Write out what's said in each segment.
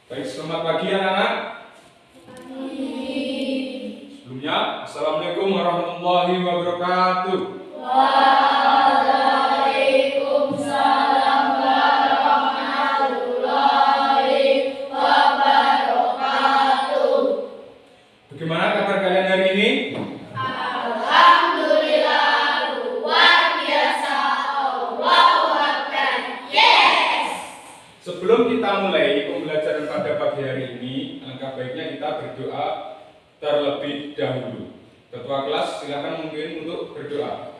Baik, selamat pagi anak-anak. Sebelumnya, Assalamualaikum warahmatullahi wabarakatuh. Waalaikumsalam warahmatullahi wabarakatuh. Bagaimana kabar kalian hari ini? Alhamdulillah, luar biasa. Allahu Akbar. Yes. Sebelum kita mulai pembelajaran pada pagi hari ini, alangkah baiknya kita berdoa terlebih dahulu. Ketua kelas, silakan mungkin untuk berdoa.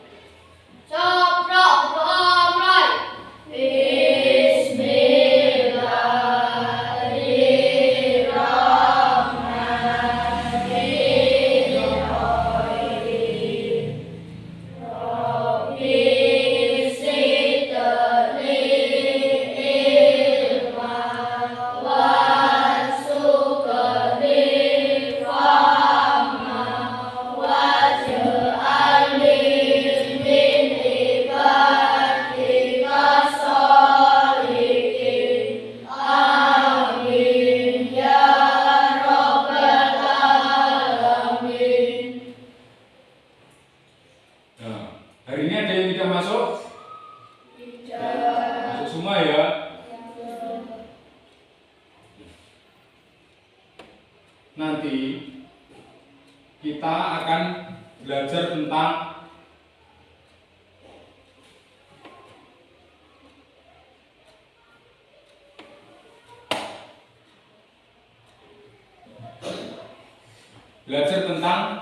Hari ini ada yang tidak masuk? Masuk semua ya. Nanti kita akan belajar tentang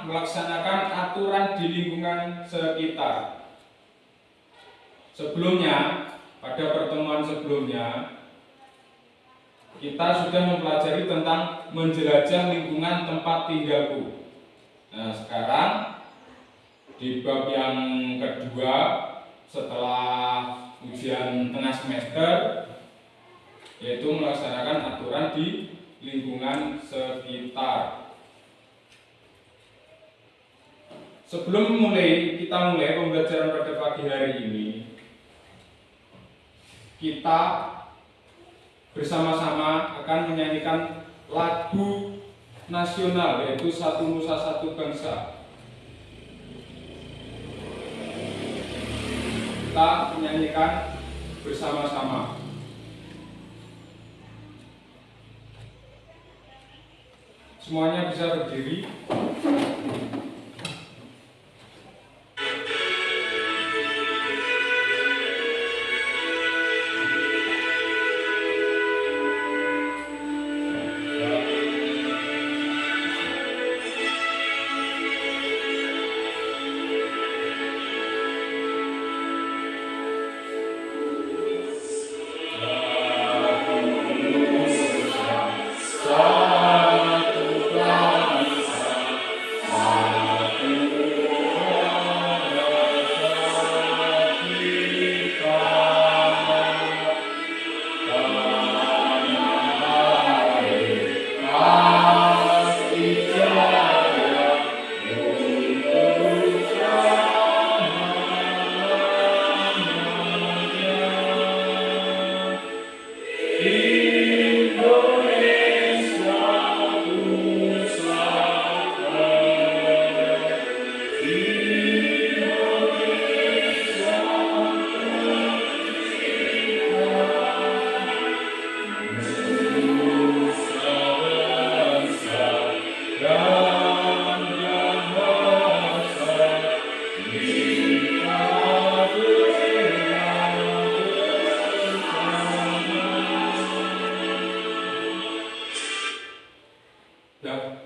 melaksanakan aturan di lingkungan sekitar. Sebelumnya, pada pertemuan sebelumnya, kita sudah mempelajari tentang menjelajah lingkungan tempat tinggalku. Nah, sekarang di bab yang kedua setelah ujian tengah semester, yaitu melaksanakan aturan di lingkungan sekitar. Sebelum kita mulai pembelajaran pada pagi hari ini, kita bersama-sama akan menyanyikan lagu nasional, yaitu Satu Nusa Satu Bangsa. Kita menyanyikan bersama-sama. Semuanya bisa berdiri.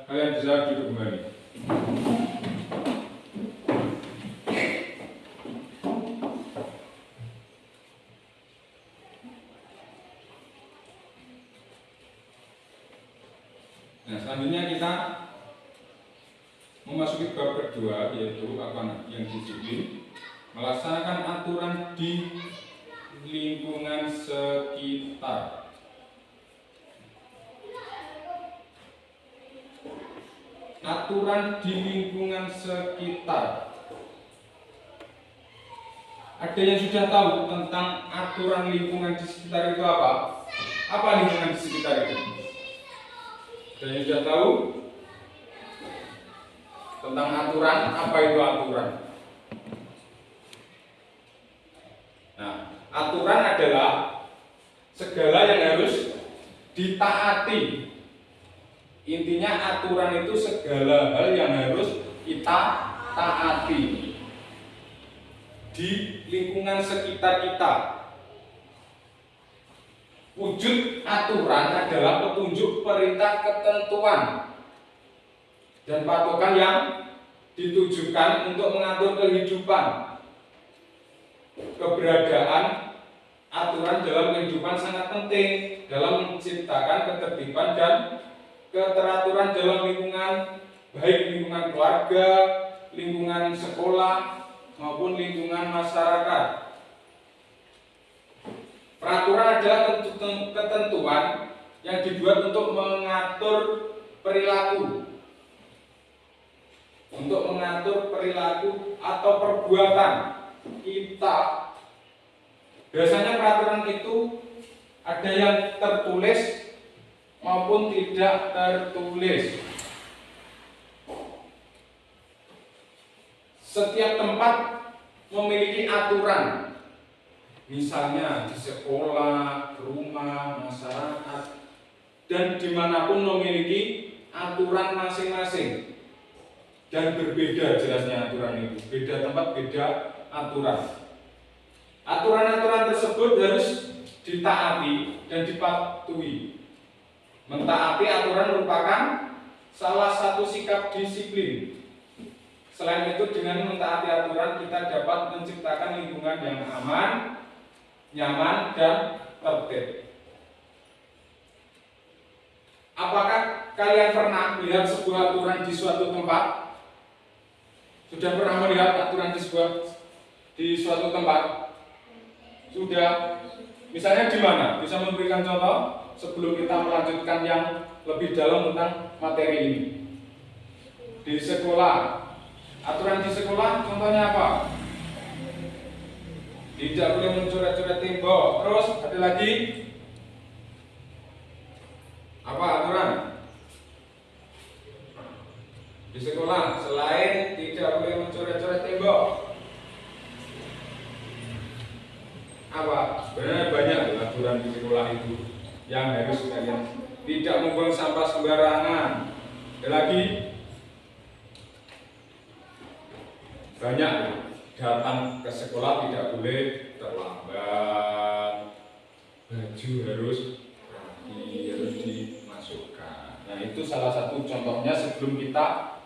Kalian bisa duduk kembali. Nah, selanjutnya kita memasuki bab kedua, yaitu yang disiplin, melaksanakan aturan di lingkungan sekitar. Aturan di lingkungan sekitar. Ada yang sudah tahu tentang aturan lingkungan di sekitar itu apa? Apa lingkungan di sekitar itu? Dan yang sudah tahu tentang aturan, apa itu aturan? Nah, aturan adalah segala yang harus ditaati. Intinya aturan itu segala hal yang harus kita taati di lingkungan sekitar kita. Wujud aturan adalah petunjuk perintah ketentuan dan patokan yang ditujukan untuk mengatur kehidupan. Keberadaan aturan dalam kehidupan sangat penting dalam menciptakan ketertiban dan keteraturan dalam lingkungan, baik lingkungan keluarga, lingkungan sekolah, maupun lingkungan masyarakat. Peraturan adalah ketentuan yang dibuat untuk mengatur perilaku, atau perbuatan kita. Biasanya peraturan itu ada yang tertulis maupun tidak tertulis. Setiap tempat memiliki aturan. Misalnya di sekolah, rumah, masyarakat, dan dimanapun memiliki aturan masing-masing. Dan berbeda jelasnya aturan itu. Beda tempat, beda aturan. Aturan-aturan tersebut harus ditaati dan dipatuhi. Mentaati aturan merupakan salah satu sikap disiplin. Selain itu, dengan mentaati aturan kita dapat menciptakan lingkungan yang aman, nyaman, dan tertib. Apakah kalian pernah melihat sebuah aturan di suatu tempat? Sudah pernah melihat aturan di suatu tempat? Sudah. Misalnya di mana? Bisa memberikan contoh sebelum kita melanjutkan yang lebih dalam tentang materi ini. Di sekolah. Aturan di sekolah contohnya apa? Tidak boleh mencoret-coret tembok. Terus ada lagi apa aturan di sekolah selain tidak boleh mencoret-coret tembok? Apa? Sebenarnya banyak aturan di sekolah itu yang harus kalian tidak membuang sampah sembarangan. Ada lagi banyak. Datang ke sekolah tidak boleh terlambat, baju harus rapi, harus dimasukkan. Nah, itu salah satu contohnya sebelum kita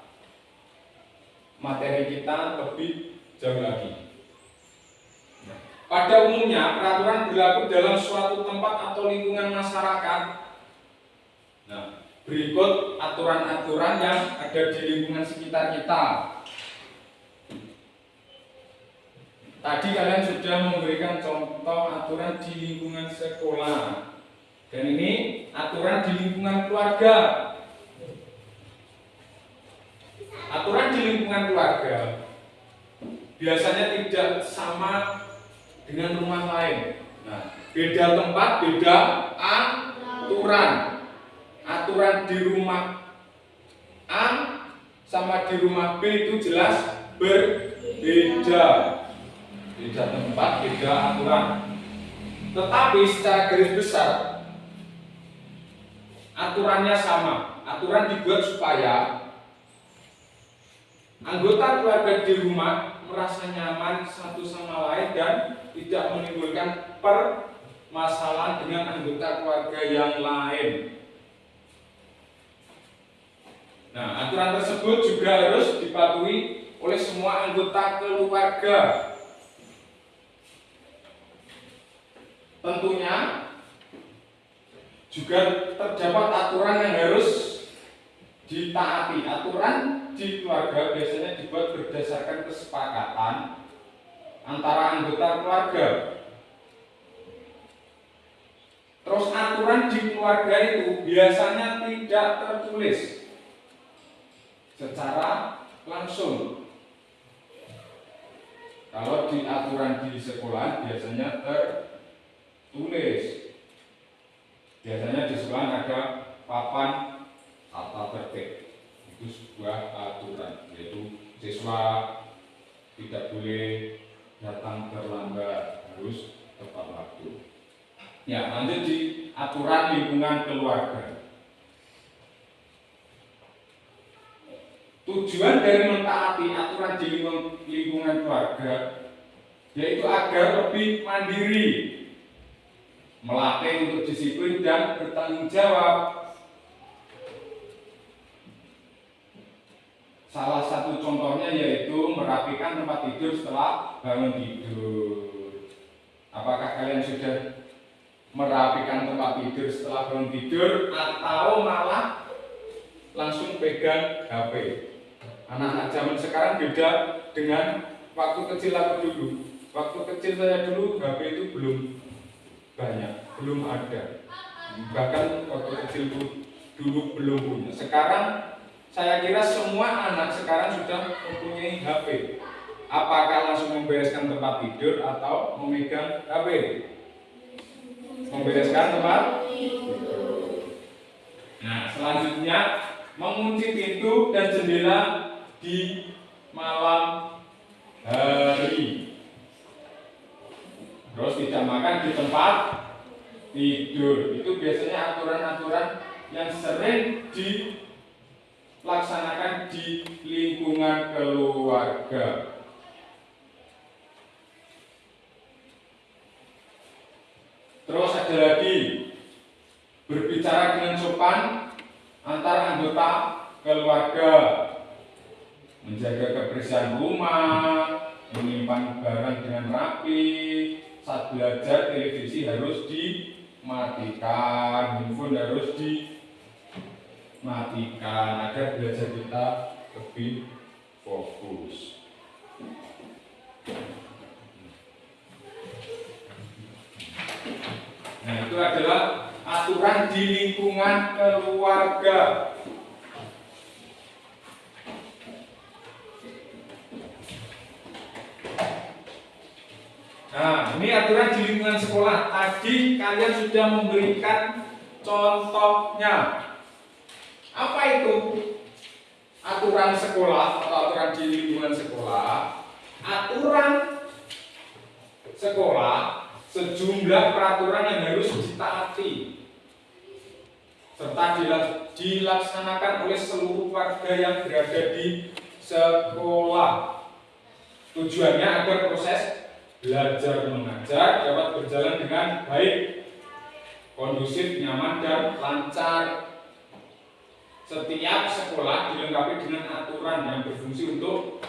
materi kita lebih jauh lagi. Nah, pada umumnya peraturan berlaku dalam suatu tempat atau lingkungan masyarakat. Nah, berikut aturan-aturan yang ada di lingkungan sekitar kita. Tadi kalian sudah memberikan contoh aturan di lingkungan sekolah. Dan ini aturan di lingkungan keluarga. Aturan di lingkungan keluarga biasanya tidak sama dengan rumah lain. Nah, beda tempat, beda aturan. Aturan di rumah A sama di rumah B itu jelas berbeda. Beda tempat, beda aturan. Tetapi secara garis besar aturannya sama. Aturan dibuat supaya anggota keluarga di rumah merasa nyaman satu sama lain dan tidak menimbulkan permasalahan dengan anggota keluarga yang lain. Nah, aturan tersebut juga harus dipatuhi oleh semua anggota keluarga. Tentunya juga terdapat aturan yang harus ditaati. Aturan di keluarga biasanya dibuat berdasarkan kesepakatan antara anggota keluarga. Terus aturan di keluarga itu biasanya tidak tertulis secara langsung. Kalau di aturan di sekolah biasanya tertulis. Biasanya di sekolah ada papan tata tertib. Itu sebuah aturan, yaitu siswa tidak boleh datang terlambat, harus tepat waktu. Ya, lanjut di aturan lingkungan keluarga. Tujuan dari mentaati aturan di lingkungan keluarga yaitu agar lebih mandiri, melatih untuk disiplin dan bertanggung jawab. Salah satu contohnya yaitu merapikan tempat tidur setelah bangun tidur. Apakah kalian sudah merapikan tempat tidur setelah bangun tidur atau malah langsung pegang HP? Anak-anak zaman sekarang beda dengan waktu kecil aku dulu. Waktu kecil saya dulu HP itu belum banyak, belum ada. Bahkan waktu kecil dulu belum punya. Sekarang saya kira semua anak sekarang sudah mempunyai HP. Apakah langsung membereskan tempat tidur atau memegang HP? Membereskan tempat tidur. Nah, selanjutnya mengunci pintu dan jendela di malam hari. Terus tidak makan di tempat tidur. Itu biasanya aturan-aturan yang sering dilaksanakan di lingkungan keluarga. Terus ada lagi, berbicara dengan sopan antar anggota keluarga, menjaga kebersihan rumah, menyimpan barang dengan rapi. Saat belajar, televisi harus dimatikan, handphone harus dimatikan agar belajar kita lebih fokus. Nah, itu adalah aturan di lingkungan keluarga. Nah, ini aturan di lingkungan sekolah. Tadi kalian sudah memberikan contohnya. Apa itu aturan sekolah atau aturan di lingkungan sekolah? Aturan sekolah sejumlah peraturan yang harus ditaati serta dilaksanakan oleh seluruh warga yang berada di sekolah. Tujuannya agar proses belajar mengajar dapat berjalan dengan baik, kondusif, nyaman, dan lancar. Setiap sekolah dilengkapi dengan aturan yang berfungsi untuk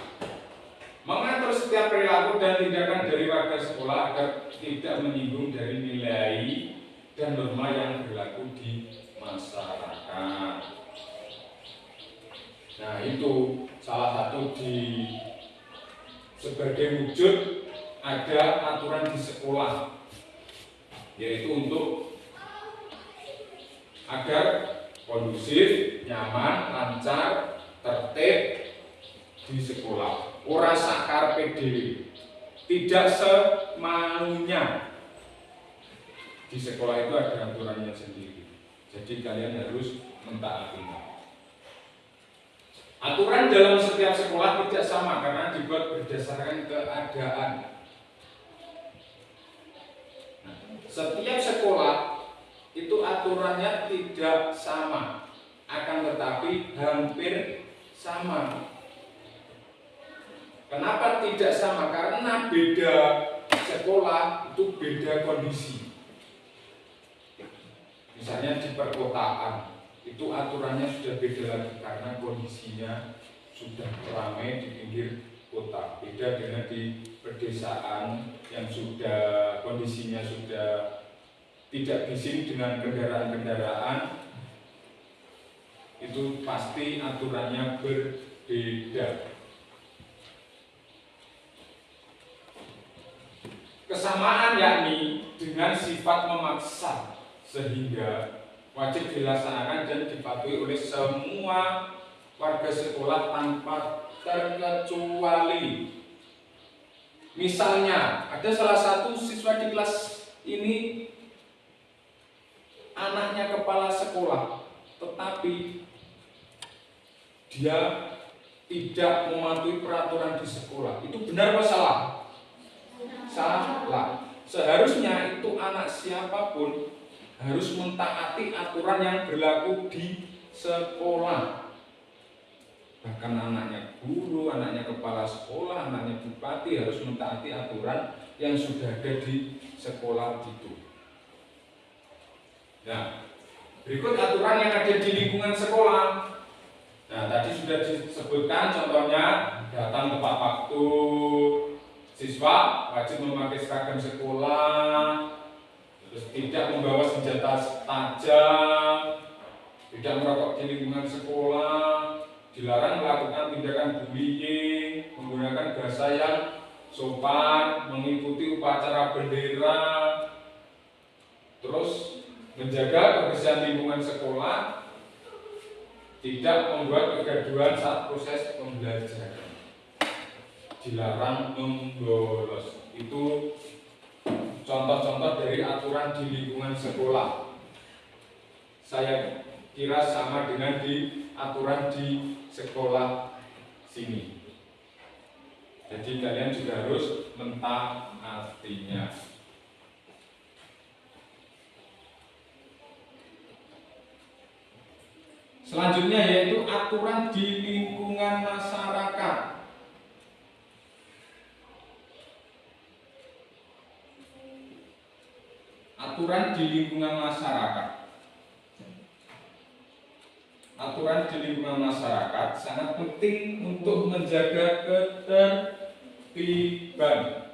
mengatur setiap perilaku dan tindakan dari warga sekolah agar tidak menyinggung dari nilai dan norma yang berlaku di masyarakat. Nah, itu salah satu sebagai wujud ada aturan di sekolah, yaitu untuk agar kondusif, nyaman, lancar, tertib di sekolah. Ora sakar dhewe, tidak semaunya. Di sekolah itu ada aturannya sendiri, jadi kalian harus mentaatinya. Aturan dalam setiap sekolah tidak sama karena dibuat berdasarkan keadaan. Nah, setiap sekolah itu aturannya tidak sama, akan tetapi hampir sama. Kenapa tidak sama? Karena beda sekolah itu beda kondisi. Misalnya di perkotaan itu aturannya sudah beda lagi karena kondisinya sudah ramai di pinggir kota. Beda dengan di pedesaan yang sudah kondisinya sudah tidak bising dengan kendaraan-kendaraan. Itu pasti aturannya berbeda. Kesamaan yakni dengan sifat memaksa sehingga wajib dilaksanakan dan dipatuhi oleh semua warga sekolah tanpa terkecuali. Misalnya ada salah satu siswa di kelas ini anaknya kepala sekolah, tetapi dia tidak mematuhi peraturan di sekolah. Itu benar atau salah? Salah. Seharusnya itu anak siapapun harus mentaati aturan yang berlaku di sekolah. Bahkan anaknya guru, anaknya kepala sekolah, anaknya bupati harus mentaati aturan yang sudah ada di sekolah itu. Nah, berikut aturan yang ada di lingkungan sekolah. Nah, tadi sudah disebutkan contohnya datang tepat waktu, siswa wajib memakai seragam sekolah, terus tidak membawa senjata tajam, tidak merokok di lingkungan sekolah, dilarang melakukan tindakan bullying, menggunakan bahasa yang sopan, mengikuti upacara bendera, terus menjaga kebersihan lingkungan sekolah, tidak membuat kegaduhan saat proses pembelajaran, dilarang membolos. Itu contoh-contoh dari aturan di lingkungan sekolah. Saya kira sama dengan di aturan di sekolah sini. Jadi kalian juga harus mentaatinya. Selanjutnya yaitu aturan di lingkungan masyarakat. Aturan di lingkungan masyarakat. Aturan di lingkungan masyarakat sangat penting untuk menjaga ketertiban,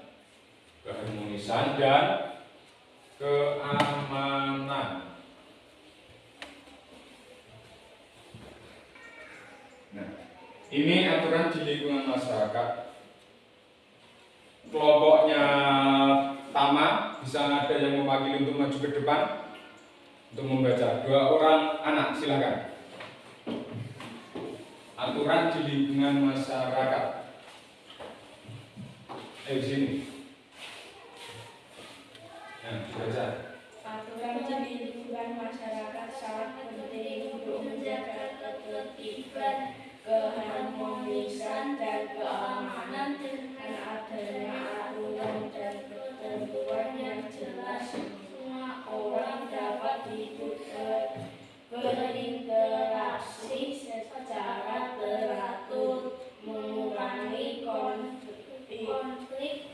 keharmonisan dan keamanan. Nah, ini aturan di lingkungan masyarakat. Kelompoknya Tama, bisa ada yang mewakili untuk maju ke depan untuk membaca. 2 orang anak, silakan. Aturan di lingkungan masyarakat. Ayo sini. Nah, baca. Aturan di lingkungan masyarakat sangat penting untuk menjaga ketertiban, keharmonisan, dan keamanan. Dengan adanya aturan dan ketentuan yang jelas, semua orang dapat hidup berinteraksi secara teratur, mengurangi konflik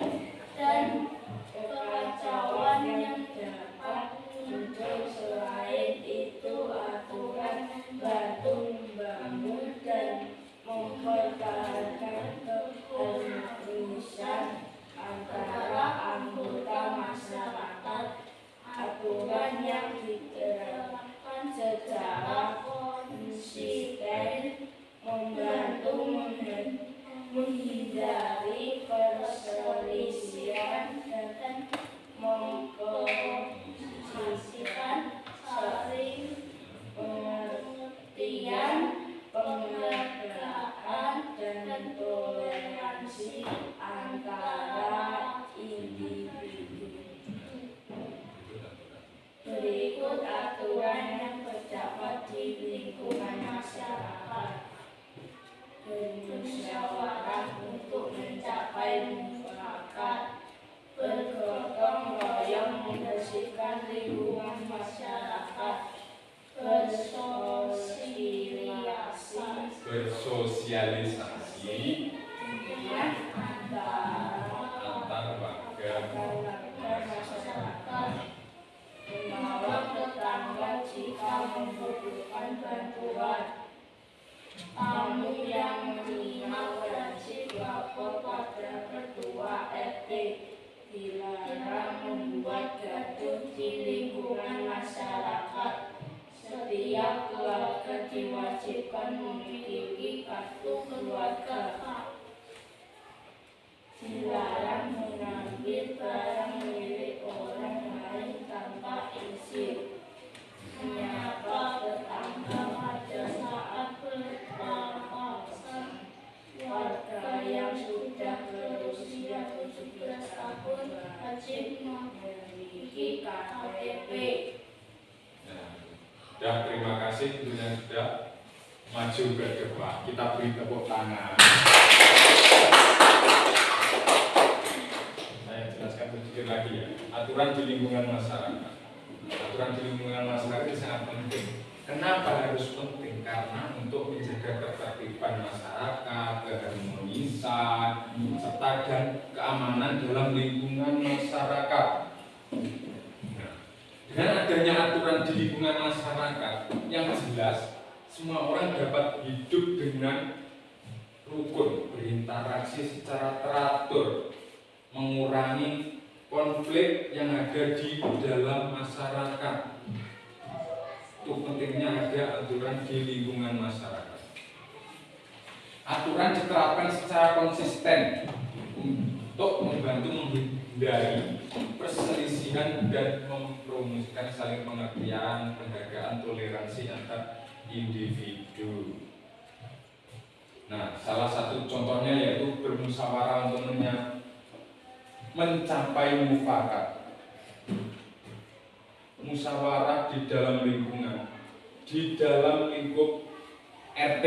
dan kekacauan yang dapat muncul. Selain itu, aturan bantu membangun dan mempertahankan keharmonisan antara anggota masyarakat. Aturan yang diterapkan secara konsisten membantu menghindari perselisihan dan mengkondisikan saling pengertian, penghargaan, dan toleransi antara individu. Berikut aturan yang terdapat di lingkungan masyarakat. Bermusyawarah untuk mencapai mufakat, bergotong royong membersihkan lingkungan masyarakat, bersosialisasi antar warga masyarakat, menolong tetangga jika membutuhkan bantuan. Tamu yang meninggal wajib lapor pada ketua RT. Dilarang membuat gaduh di lingkungan masyarakat. Setiap keluarga diwajibkan memiliki kartu keluarga. Dilarang mengambil barang milik orang lain tanpa izin. Menyapa tetangga pada saat berpapasan. Warga yang sudah berusia 17 tahun wajib memiliki KTP. Sudah, terima kasih tentunya sudah. maju ke depan. Kita beri tepuk tangan. Saya jelaskan sedikit lagi ya. Aturan di lingkungan masyarakat. Aturan di lingkungan masyarakat itu sangat penting. Kenapa harus penting? Karena untuk menjaga ketertiban masyarakat, keharmonisan, serta dan keamanan dalam lingkungan masyarakat. Nah, dengan adanya aturan di lingkungan masyarakat yang jelas, semua orang dapat hidup dengan rukun, berinteraksi secara teratur, mengurangi konflik yang ada di dalam masyarakat. Itu pentingnya ada aturan di lingkungan masyarakat. Aturan diterapkan secara konsisten untuk membantu menghindari perselisihan dan mempromosikan saling pengertian, penghargaan, toleransi antar individu. Nah, salah satu contohnya yaitu bermusyawarah untuk mencapai mufakat. Musyawarah di dalam lingkungan, di dalam lingkup RT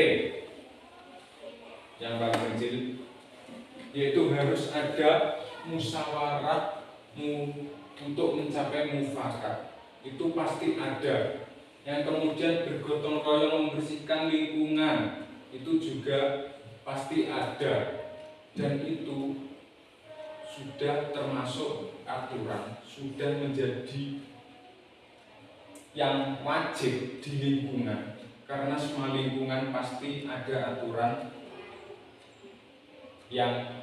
yang paling kecil, yaitu harus ada musyawarah untuk mencapai mufakat. Itu pasti ada. Yang kemudian bergotong royong membersihkan lingkungan, itu juga pasti ada. Dan itu sudah termasuk aturan, sudah menjadi yang wajib di lingkungan, karena semua lingkungan pasti ada aturan yang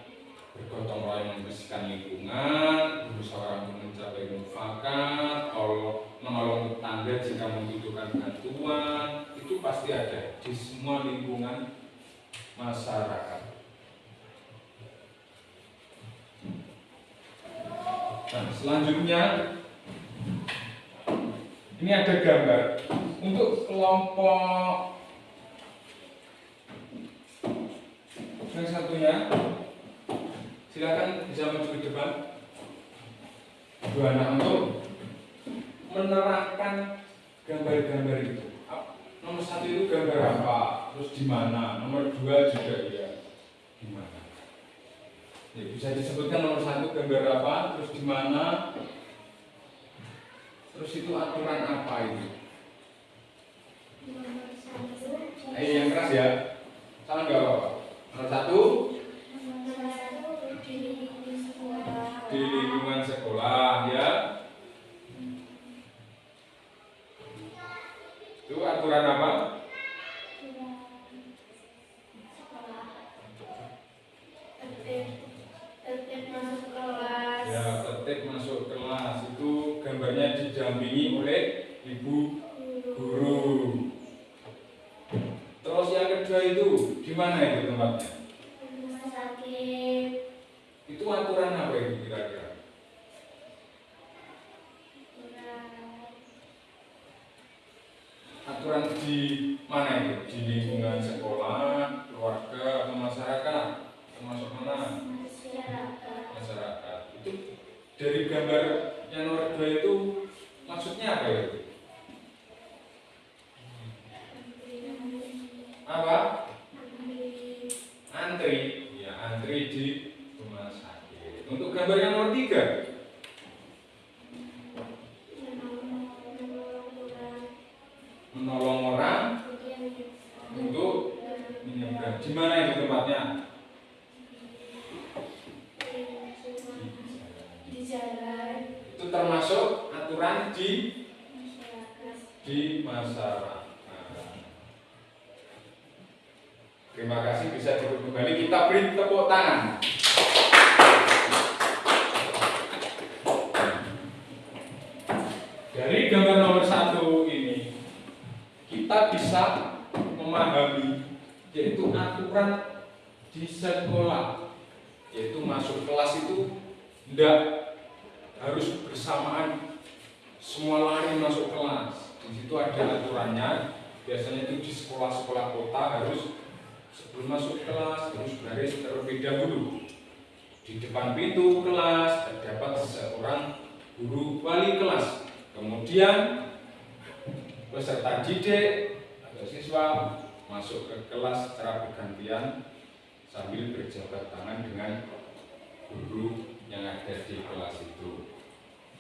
bergotong royong membersihkan lingkungan, berusaha untuk mencapai mufakat, menolong tetangga jika membutuhkan bantuan, itu pasti ada di semua lingkungan masyarakat. Nah, selanjutnya ini ada gambar untuk kelompok yang satunya. Silakan bisa maju ke depan. Dua anak untuk menerangkan gambar-gambar itu. Nomor satu itu gambar apa, terus di mana. Nomor dua juga ya, di mana. Ya, bisa disebutkan nomor satu gambar apa, terus di mana. Terus itu aturan apa itu? Yang keras ya. Salah nggak apa-apa. Nomor satu di lingkungan sekolah ya. Itu aturan apa? Tertib masuk kelas. Ya, tertib masuk kelas. Itu gambarnya didampingi oleh ibu guru. Terus yang kedua itu di mana itu tempatnya? Rumah sakit. Itu aturan apa itu kira-kira? Aturan di mana itu? Di lingkungan sekolah, keluarga, atau masyarakat? Termasuk mana? Masyarakat. Itu dari gambar yang nomor 2 itu maksudnya apa itu? Apa? Antri. Ya, antri di rumah sakit. Untuk gambar yang nomor 3, menolong orang untuk menyeberang. Di mana itu tempatnya? Di jalan. Itu termasuk aturan di masyarakat. Terima kasih, bisa duduk kembali. Kita beri tepuk tangan. Dari gambar nomor 1 ini kita bisa memahami yaitu aturan di sekolah, yaitu masuk kelas itu tidak harus bersamaan semua lari masuk kelas. Di situ ada aturannya. Biasanya itu di sekolah-sekolah kota harus sebelum masuk kelas harus baris terlebih dahulu. Di depan pintu kelas terdapat seorang guru wali kelas. Kemudian peserta didik atau siswa masuk ke kelas secara bergantian sambil berjabat tangan dengan guru yang ada di kelas itu.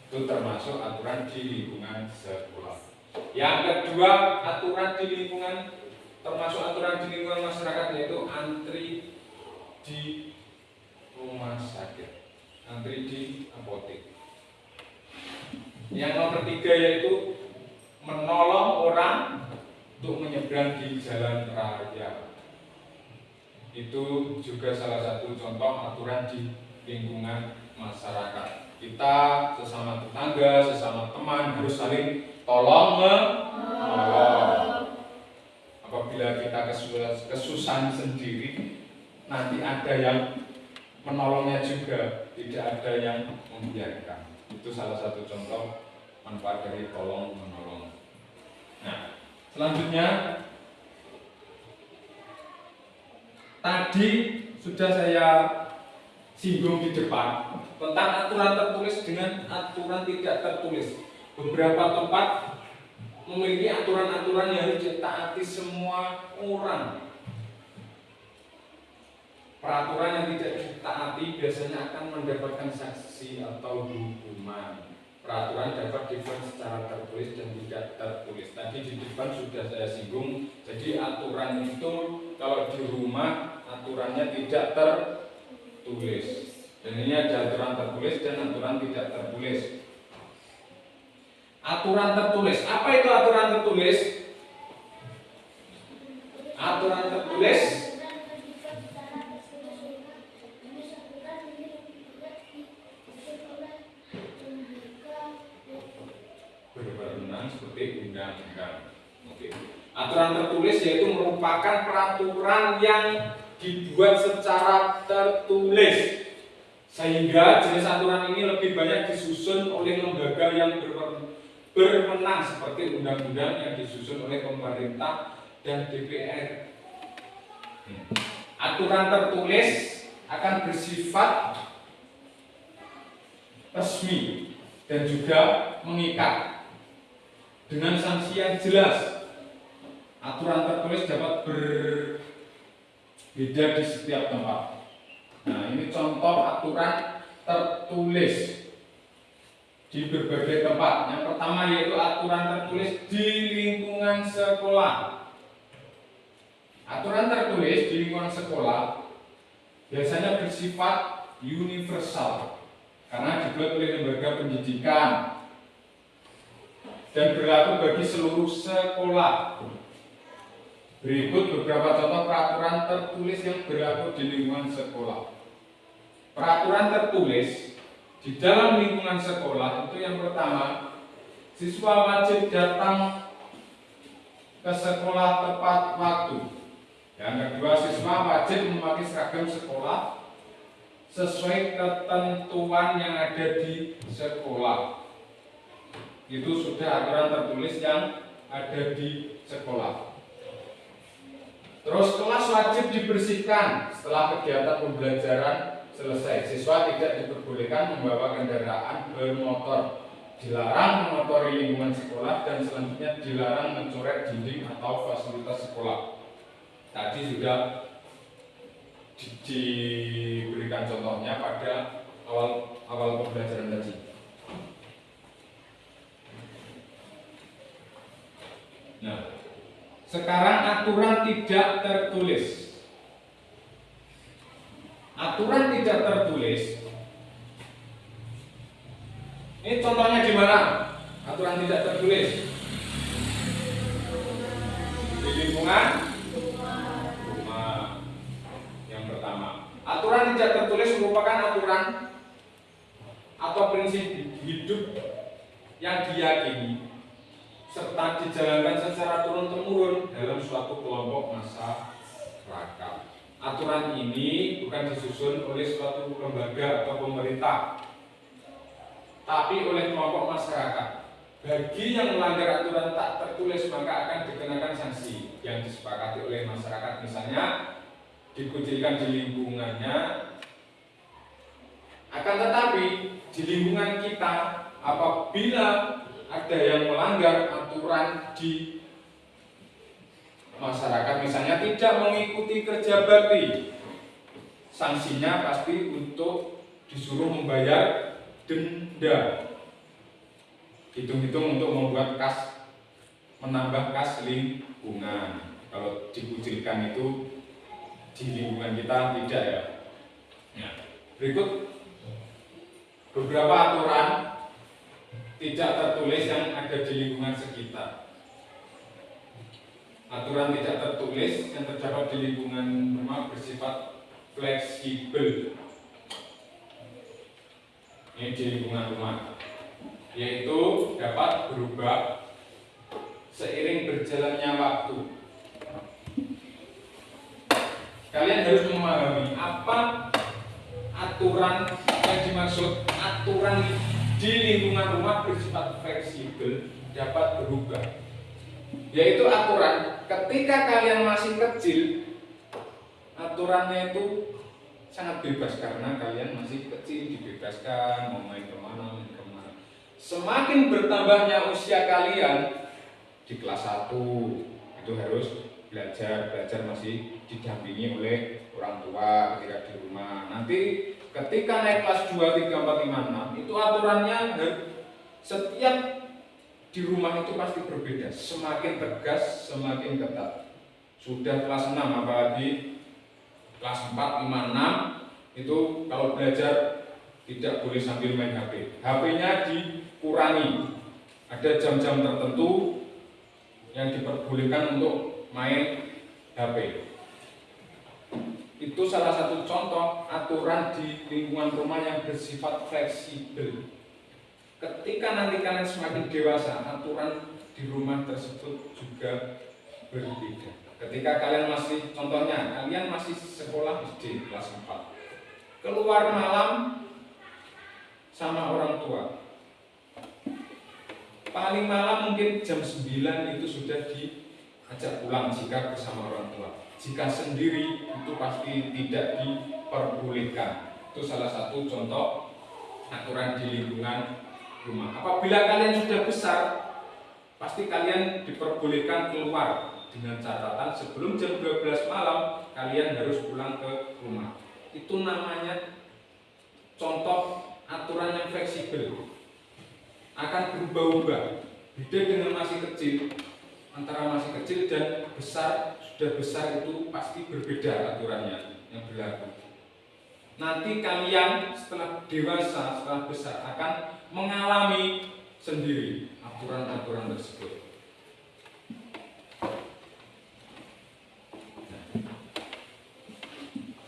Itu termasuk aturan di lingkungan sekolah. Yang kedua, aturan di lingkungan termasuk aturan di lingkungan masyarakat yaitu antri di rumah sakit, antri di apotek. Yang nomor 3 yaitu menolong orang untuk menyeberang di jalan raya. Itu juga salah satu contoh aturan di lingkungan masyarakat. Kita sesama tetangga, sesama teman harus saling tolong menolong. Apabila kita kesusahan sendiri, nanti ada yang menolongnya juga, tidak ada yang membiarkan. Itu salah satu contoh manfaat dari tolong menolong. Nah, selanjutnya tadi sudah saya singgung di depan tentang aturan tertulis dengan aturan tidak tertulis. Beberapa tempat memiliki aturan-aturan yang harus ditaati semua orang. Peraturan yang tidak ditaati biasanya akan mendapatkan sanksi atau hukuman. Peraturan dapat dibuat secara tertulis dan tidak tertulis. Tadi di depan sudah saya singgung. Jadi aturan itu kalau di rumah aturannya tidak tertulis. Dan ini ada aturan tertulis dan aturan tidak tertulis. Aturan tertulis. Apa itu aturan tertulis? Aturan tertulis berwenang seperti undang-undang. Oke. Aturan tertulis yaitu merupakan peraturan yang dibuat secara tertulis, sehingga jenis aturan ini lebih banyak disusun oleh lembaga yang berwenang seperti undang-undang yang disusun oleh pemerintah dan DPR. Aturan tertulis akan bersifat resmi dan juga mengikat dengan sanksi yang jelas. Aturan tertulis dapat berbeda di setiap tempat. Nah, ini contoh aturan tertulis di berbagai tempat. Yang pertama yaitu aturan tertulis di lingkungan sekolah. Aturan tertulis di lingkungan sekolah biasanya bersifat universal karena dibuat oleh lembaga pendidikan dan berlaku bagi seluruh sekolah. Berikut beberapa contoh peraturan tertulis yang berlaku di lingkungan sekolah. Peraturan tertulis di dalam lingkungan sekolah itu yang pertama, siswa wajib datang ke sekolah tepat waktu. Yang kedua, siswa wajib memakai seragam sekolah sesuai ketentuan yang ada di sekolah. Itu sudah aturan tertulis yang ada di sekolah. Terus kelas wajib dibersihkan setelah kegiatan pembelajaran selesai. Siswa tidak diperbolehkan membawa kendaraan bermotor, dilarang mengotori lingkungan sekolah, dan selanjutnya dilarang mencoret dinding atau fasilitas sekolah. Tadi sudah diberikan contohnya pada awal pembelajaran tadi. Nah, sekarang aturan tidak tertulis. Aturan tidak tertulis. Ini contohnya di mana? Aturan tidak tertulis. Di lingkungan rumah. Yang pertama, aturan tidak tertulis merupakan aturan atau prinsip hidup yang diyakini serta dijalankan secara turun-temurun dalam suatu kelompok masyarakat. Aturan ini bukan disusun oleh suatu lembaga atau pemerintah, tapi oleh kelompok masyarakat. Bagi yang melanggar aturan tak tertulis maka akan dikenakan sanksi yang disepakati oleh masyarakat, misalnya dikucilkan di lingkungannya. Akan tetapi di lingkungan kita, apabila ada yang melanggar aturan di masyarakat, misalnya tidak mengikuti kerja bakti, sanksinya pasti untuk disuruh membayar denda. Hitung-hitung untuk membuat kas, menambah kas lingkungan. Kalau dikucilkan itu di lingkungan kita tidak ya. Nah, berikut beberapa aturan tidak tertulis yang ada di lingkungan sekitar. Aturan tidak tertulis yang terdapat di lingkungan rumah bersifat fleksibel. Ini di lingkungan rumah, yaitu dapat berubah seiring berjalannya waktu. Kalian harus memahami apa aturan yang dimaksud. Aturan di lingkungan rumah bersifat fleksibel, dapat berubah, yaitu aturan ketika kalian masih kecil, aturannya itu sangat bebas karena kalian masih kecil, dibebaskan mau main kemana, main kemana. Semakin bertambahnya usia kalian, di kelas 1 itu harus belajar masih didampingi oleh orang tua ketika di rumah. Nanti ketika naik kelas 2, 3, 4, 5, 6 itu aturannya setiap di rumah itu pasti berbeda, semakin tegas, semakin ketat. Sudah kelas 6 apalagi kelas 4, 5, 6 itu kalau belajar tidak boleh sambil main HP. HP-nya dikurangi. Ada jam-jam tertentu yang diperbolehkan untuk main HP. Itu salah satu contoh aturan di lingkungan rumah yang bersifat fleksibel. Ketika nanti kalian semakin dewasa, aturan di rumah tersebut juga berbeda. Ketika kalian masih, contohnya, kalian masih sekolah SD kelas 4, keluar malam sama orang tua. Paling malam mungkin jam 9 itu sudah diajak pulang jika bersama orang tua. Jika sendiri itu pasti tidak diperbolehkan. Itu salah satu contoh aturan di lingkungan rumah. Apabila kalian sudah besar, pasti kalian diperbolehkan keluar dengan catatan sebelum jam 12 malam kalian harus pulang ke rumah. Itu namanya contoh aturan yang fleksibel. Akan berubah-ubah. Beda dengan masih kecil. Antara masih kecil dan besar, sudah besar itu pasti berbeda aturannya yang berlaku. Nanti kalian setelah dewasa, setelah besar akan mengalami sendiri aturan-aturan tersebut.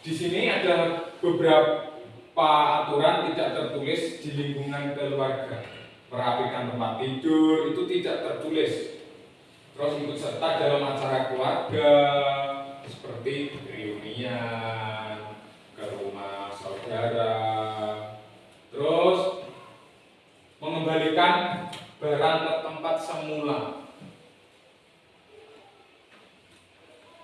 Di sini ada beberapa aturan tidak tertulis di lingkungan keluarga. Merapikan tempat tidur itu tidak tertulis. Terus ikut serta dalam acara keluarga seperti reunian, ke rumah saudara, terus mengembalikan barang ke tempat semula.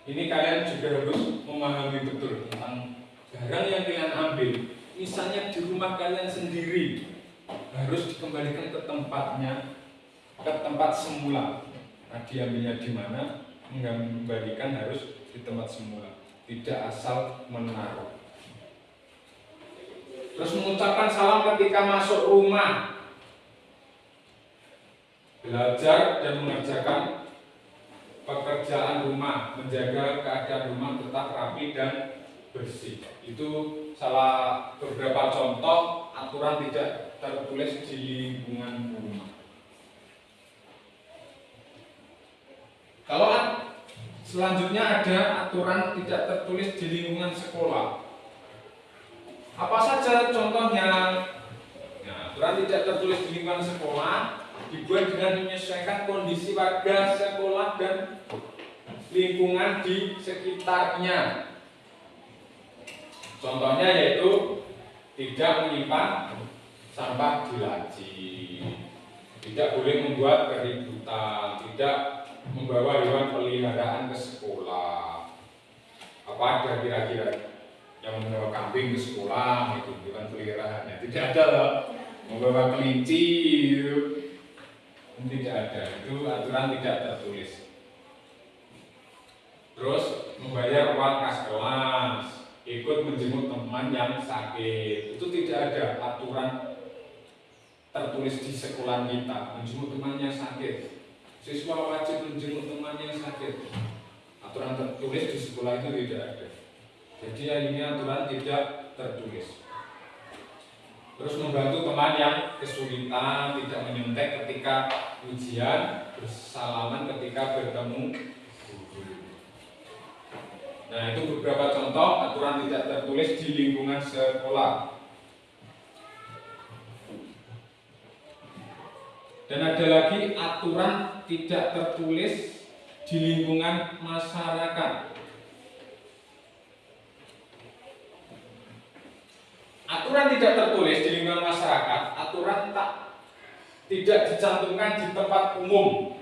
Ini kalian juga harus memahami betul tentang barang yang kalian ambil. Misalnya di rumah kalian sendiri, harus dikembalikan ke tempatnya, ke tempat semula. Nah, diambilnya di mana, mengembalikan harus di tempat semula, tidak asal menaruh. Terus mengucapkan salam ketika masuk rumah, belajar dan mengerjakan pekerjaan rumah, menjaga keadaan rumah tetap rapi dan bersih. Itu salah beberapa contoh aturan tidak tertulis di lingkungan rumah. Kalau selanjutnya ada aturan tidak tertulis di lingkungan sekolah. Apa saja contohnya? Nah, aturan tidak tertulis di lingkungan sekolah dibuat dengan menyesuaikan kondisi warga sekolah dan lingkungan di sekitarnya. Contohnya yaitu tidak menyimpan sampah di laci, tidak boleh membuat keributan, tidak membawa hewan peliharaan ke sekolah. Apa ada kira-kira yang membawa kambing ke sekolah itu hewan peliharaan? Ya, tidak ada loh. Membawa kelinci itu tidak ada. Itu aturan tidak tertulis. Terus membayar uang kas kelas, ikut menjenguk teman yang sakit. Itu tidak ada aturan tertulis di sekolah kita, menjenguk temannya sakit. Siswa wajib menjenguk temannya sakit. Aturan tertulis di sekolah itu tidak ada. Jadi ini aturan tidak tertulis. Terus membantu teman yang kesulitan, tidak menyontek ketika ujian, bersalaman ketika bertemu guru. Nah, itu beberapa contoh aturan tidak tertulis di lingkungan sekolah. Dan ada lagi aturan tidak tertulis di lingkungan masyarakat. Aturan tidak tertulis di lingkungan masyarakat, aturan tidak dicantumkan di tempat umum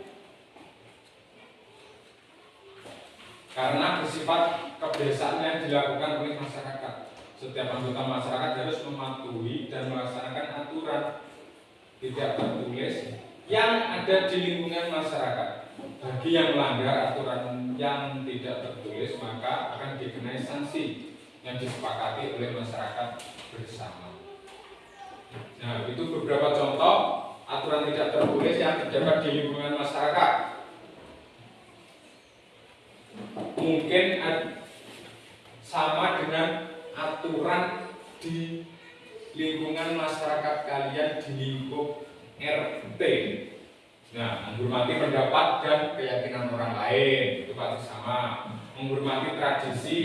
karena bersifat kebiasaan yang dilakukan oleh masyarakat. Setiap anggota masyarakat harus mematuhi dan melaksanakan aturan tidak tertulis yang ada di lingkungan masyarakat. Bagi yang melanggar aturan yang tidak tertulis, maka akan dikenai sanksi yang disepakati oleh masyarakat bersama. Nah, itu beberapa contoh aturan tidak tertulis yang terdapat di lingkungan masyarakat. Mungkin sama dengan aturan di lingkungan masyarakat kalian di lingkup RT. Nah, menghormati pendapat dan keyakinan orang lain itu pasti sama. Menghormati tradisi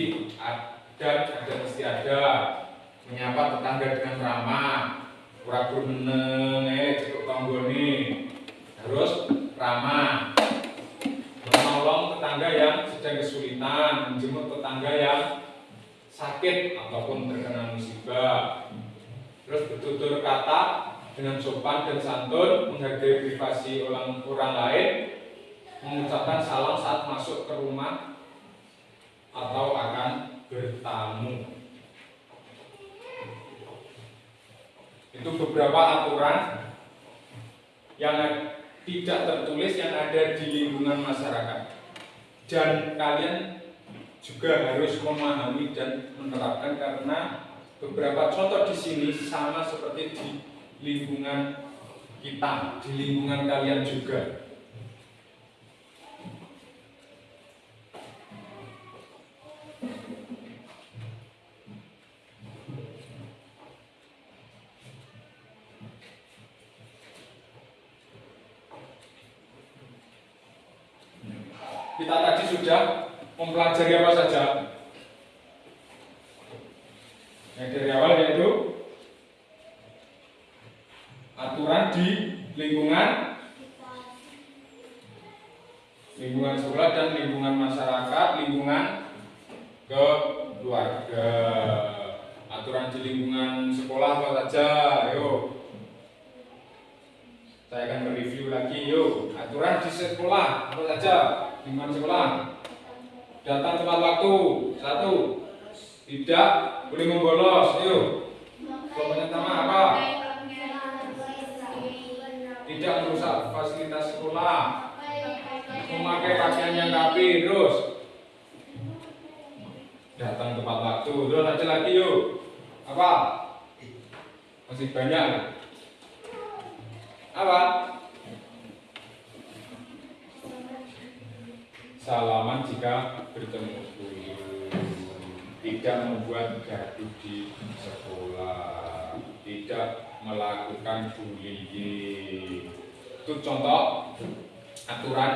dan ada mesti ada. Menyapa tetangga dengan ramah, ora meneng cukup tanggone, harus ramah. Menolong tetangga yang sedang kesulitan, menjenguk tetangga yang sakit ataupun terkena musibah. Terus bertutur kata dengan sopan dan santun, menghargai privasi orang lain, mengucapkan salam saat masuk ke rumah atau akan bertamu. Itu beberapa aturan yang tidak tertulis yang ada di lingkungan masyarakat. Dan kalian juga harus memahami dan menerapkan karena beberapa contoh di sini sama seperti di lingkungan kita, di lingkungan kalian juga. Kita tadi sudah mempelajari apa saja? Yang dari awal yaitu aturan di lingkungan sekolah dan lingkungan masyarakat, lingkungan keluarga. Aturan di lingkungan sekolah apa saja? Ayo. Saya akan mereview lagi, yuk. Aturan di sekolah apa saja? Lingkungan sekolah. Datang tepat waktu. 1. Tidak boleh membolos. Yuk. Yang pertama apa? Tidak merusak fasilitas sekolah. Memakai pakaian yang rapi. Terus datang tepat waktu. Terus ada lagi, yuk. Apa? Masih banyak. Apa? Salaman jika bertemu guru. Tidak membuat gaduh di sekolah. Tidak melakukan bullying. Itu contoh aturan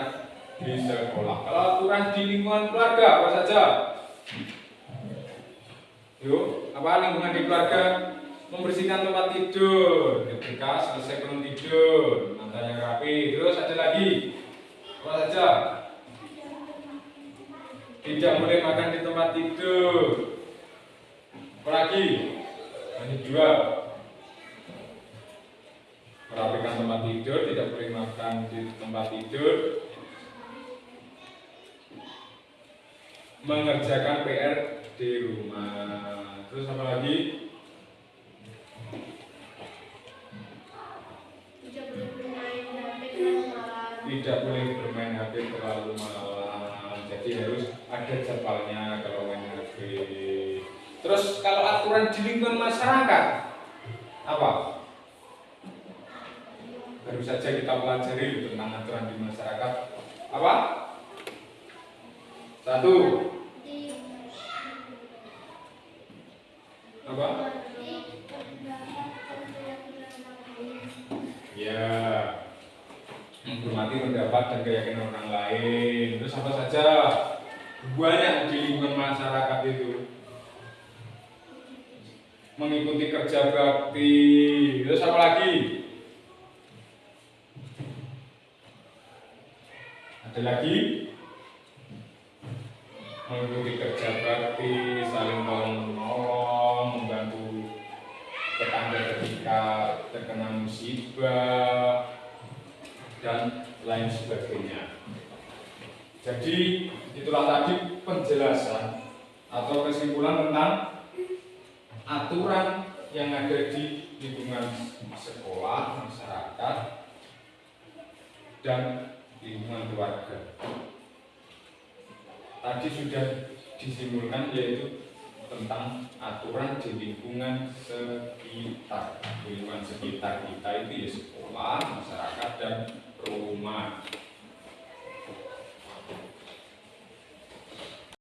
di sekolah. Kalau aturan di lingkungan keluarga apa saja? Yuk, apa lingkungan di keluarga? Membersihkan tempat tidur ketika selesai belum tidur, mantan yang rapi. Terus ada lagi apa saja? Tidak boleh makan di tempat tidur. Apalagi? Ini 2. Merapikan tempat tidur, tidak boleh makan di tempat tidur. Mengerjakan PR di rumah. Terus apa lagi? Tidak boleh bermain HP terlalu malam. Jadi Jadi harus ada jadwalnya kalau main negeri. Terus kalau aturan di lingkungan masyarakat apa? Baru saja kita pelajari tentang aturan di masyarakat. Apa? Satu. Apa? Ya, menghormati pendapat dan keyakinan orang lain. Terus apa saja? Banyak di lingkungan masyarakat itu. Mengikuti kerja bakti. Terus apa lagi? Ada lagi? Mengikuti kerja bakti, saling menolong, membantu tetangga ketika terkena musibah dan lain sebagainya. Jadi itulah tadi penjelasan atau kesimpulan tentang aturan yang ada di lingkungan sekolah, masyarakat, dan lingkungan keluarga. Tadi sudah disimpulkan yaitu tentang aturan di lingkungan sekitar. Lingkungan sekitar kita itu ya sekolah, masyarakat, dan rumah.